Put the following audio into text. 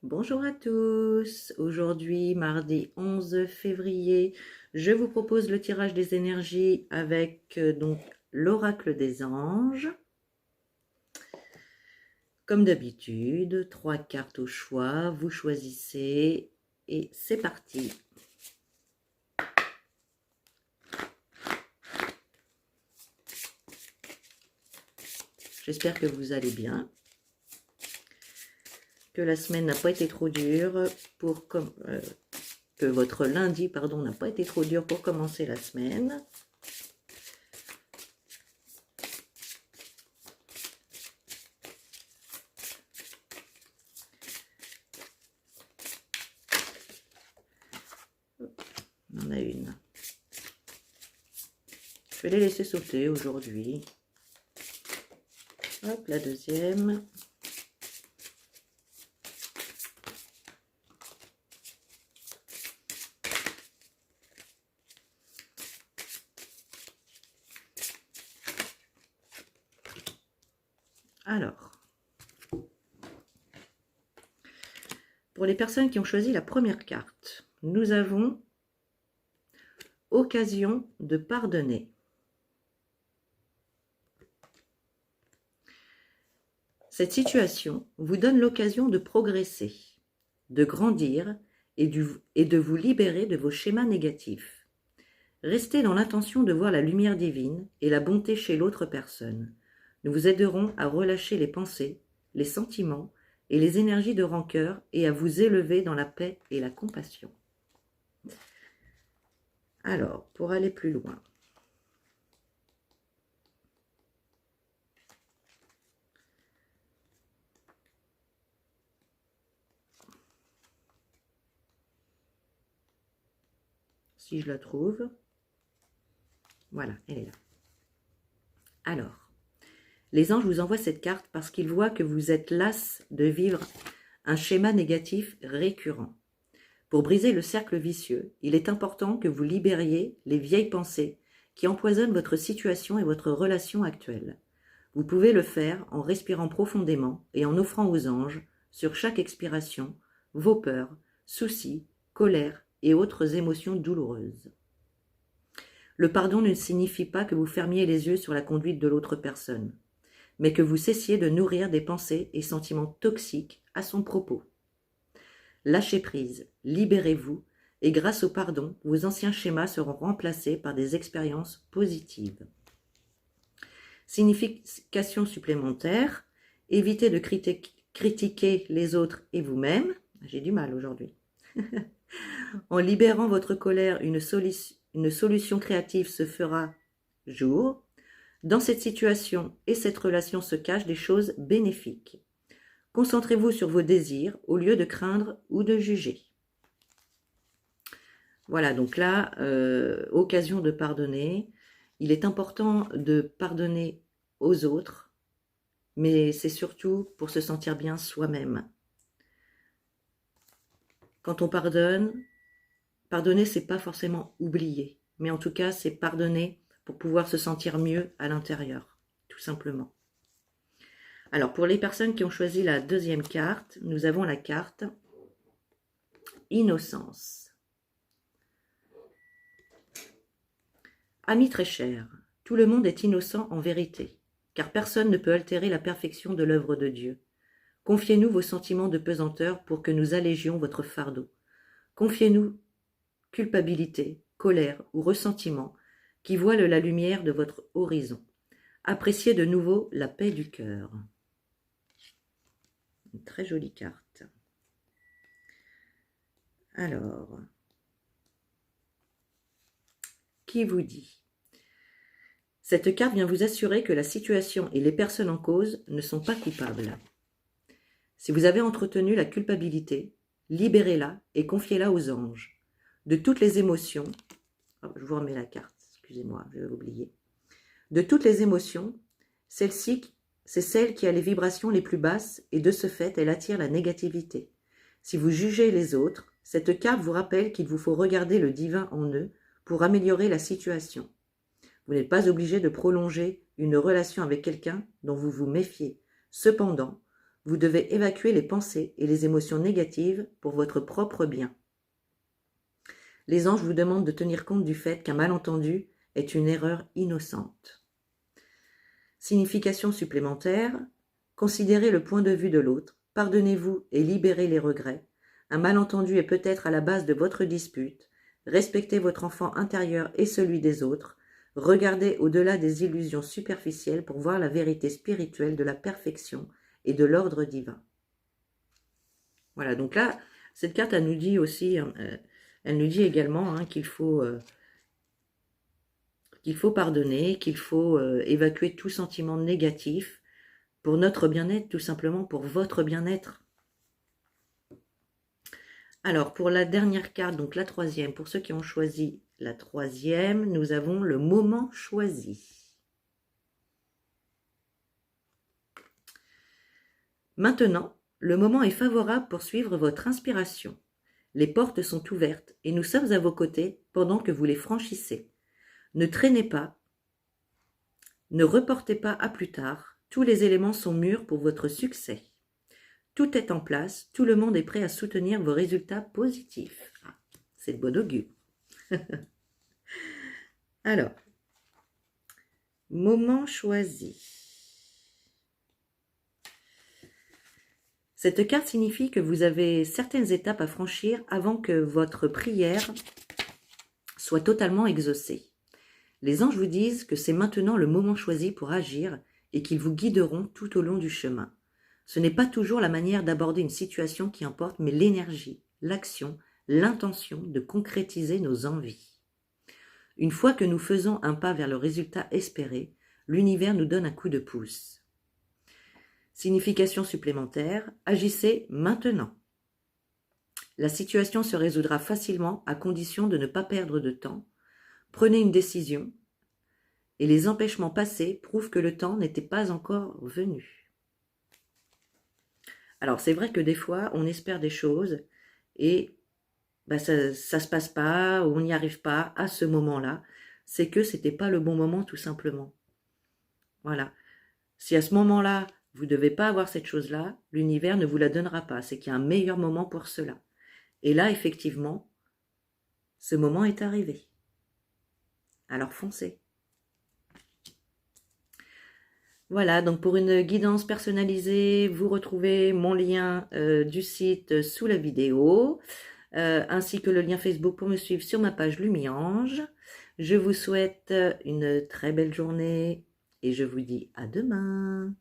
Bonjour à tous, aujourd'hui mardi 11 février, je vous propose le tirage des énergies avec donc l'oracle des anges. Comme d'habitude, 3 cartes au choix, vous choisissez et c'est parti. J'espère que vous allez bien, que la semaine n'a pas été trop dure que votre lundi, n'a pas été trop dur pour commencer la semaine. On en a une. Je vais les laisser sauter aujourd'hui. Hop, la deuxième. Alors, pour les personnes qui ont choisi la première carte, nous avons occasion de pardonner. Cette situation vous donne l'occasion de progresser, de grandir et de vous libérer de vos schémas négatifs. Restez dans l'intention de voir la lumière divine et la bonté chez l'autre personne. Nous vous aiderons à relâcher les pensées, les sentiments et les énergies de rancœur et à vous élever dans la paix et la compassion. Alors, pour aller plus loin, si je la trouve, voilà, elle est là. Alors, les anges vous envoient cette carte parce qu'ils voient que vous êtes las de vivre un schéma négatif récurrent. Pour briser le cercle vicieux, il est important que vous libériez les vieilles pensées qui empoisonnent votre situation et votre relation actuelle. Vous pouvez le faire en respirant profondément et en offrant aux anges, sur chaque expiration, vos peurs, soucis, colères et autres émotions douloureuses. Le pardon ne signifie pas que vous fermiez les yeux sur la conduite de l'autre personne, mais que vous cessiez de nourrir des pensées et sentiments toxiques à son propos. Lâchez prise, libérez-vous, et grâce au pardon, vos anciens schémas seront remplacés par des expériences positives. Signification supplémentaire, évitez de critiquer les autres et vous-même. J'ai du mal aujourd'hui. En libérant votre colère, une solution créative se fera jour. Dans cette situation et cette relation se cachent des choses bénéfiques. Concentrez-vous sur vos désirs au lieu de craindre ou de juger. Voilà, donc là, occasion de pardonner. Il est important de pardonner aux autres, mais c'est surtout pour se sentir bien soi-même. Quand on pardonne, pardonner, c'est pas forcément oublier, mais en tout cas, c'est pardonner pour pouvoir se sentir mieux à l'intérieur, tout simplement. Alors, pour les personnes qui ont choisi la deuxième carte, nous avons la carte Innocence. Amis très chers, tout le monde est innocent en vérité, car personne ne peut altérer la perfection de l'œuvre de Dieu. Confiez-nous vos sentiments de pesanteur pour que nous allégions votre fardeau. Confiez-nous culpabilité, colère ou ressentiment qui voilent la lumière de votre horizon. Appréciez de nouveau la paix du cœur. Une très jolie carte. Alors, qui vous dit? Cette carte vient vous assurer que la situation et les personnes en cause ne sont pas coupables. Si vous avez entretenu la culpabilité, libérez-la et confiez-la aux anges. De toutes les émotions, je vous remets la carte, excusez-moi, je vais l'oublier. De toutes les émotions, celle-ci, c'est celle qui a les vibrations les plus basses et de ce fait, elle attire la négativité. Si vous jugez les autres, cette carte vous rappelle qu'il vous faut regarder le divin en eux pour améliorer la situation. Vous n'êtes pas obligé de prolonger une relation avec quelqu'un dont vous vous méfiez. Cependant, vous devez évacuer les pensées et les émotions négatives pour votre propre bien. Les anges vous demandent de tenir compte du fait qu'un malentendu est une erreur innocente. Signification supplémentaire, considérez le point de vue de l'autre, pardonnez-vous et libérez les regrets. Un malentendu est peut-être à la base de votre dispute. Respectez votre enfant intérieur et celui des autres. Regardez au-delà des illusions superficielles pour voir la vérité spirituelle de la perfection et de l'ordre divin. Voilà, donc là, cette carte, elle nous dit aussi, elle nous dit également qu'il faut pardonner, qu'il faut évacuer tout sentiment négatif pour notre bien-être, tout simplement pour votre bien-être. Alors, pour la dernière carte, donc la troisième, pour ceux qui ont choisi la troisième, nous avons le moment choisi. Maintenant, le moment est favorable pour suivre votre inspiration. Les portes sont ouvertes et nous sommes à vos côtés pendant que vous les franchissez. Ne traînez pas, ne reportez pas à plus tard, tous les éléments sont mûrs pour votre succès. Tout est en place, tout le monde est prêt à soutenir vos résultats positifs. Ah, c'est de bon augure. Alors, moment choisi. Cette carte signifie que vous avez certaines étapes à franchir avant que votre prière soit totalement exaucée. Les anges vous disent que c'est maintenant le moment choisi pour agir et qu'ils vous guideront tout au long du chemin. Ce n'est pas toujours la manière d'aborder une situation qui importe, mais l'énergie, l'action, l'intention de concrétiser nos envies. Une fois que nous faisons un pas vers le résultat espéré, l'univers nous donne un coup de pouce. Signification supplémentaire, agissez maintenant. La situation se résoudra facilement à condition de ne pas perdre de temps. Prenez une décision et les empêchements passés prouvent que le temps n'était pas encore venu. Alors, c'est vrai que des fois, on espère des choses et ça ne se passe pas, ou on n'y arrive pas à ce moment-là. C'est que ce n'était pas le bon moment, tout simplement. Voilà. Si à ce moment-là, vous ne devez pas avoir cette chose-là, l'univers ne vous la donnera pas. C'est qu'il y a un meilleur moment pour cela. Et là, effectivement, ce moment est arrivé. Alors, foncez. Voilà, donc pour une guidance personnalisée, vous retrouvez mon lien du site sous la vidéo, ainsi que le lien Facebook pour me suivre sur ma page Lumiange. Je vous souhaite une très belle journée et je vous dis à demain.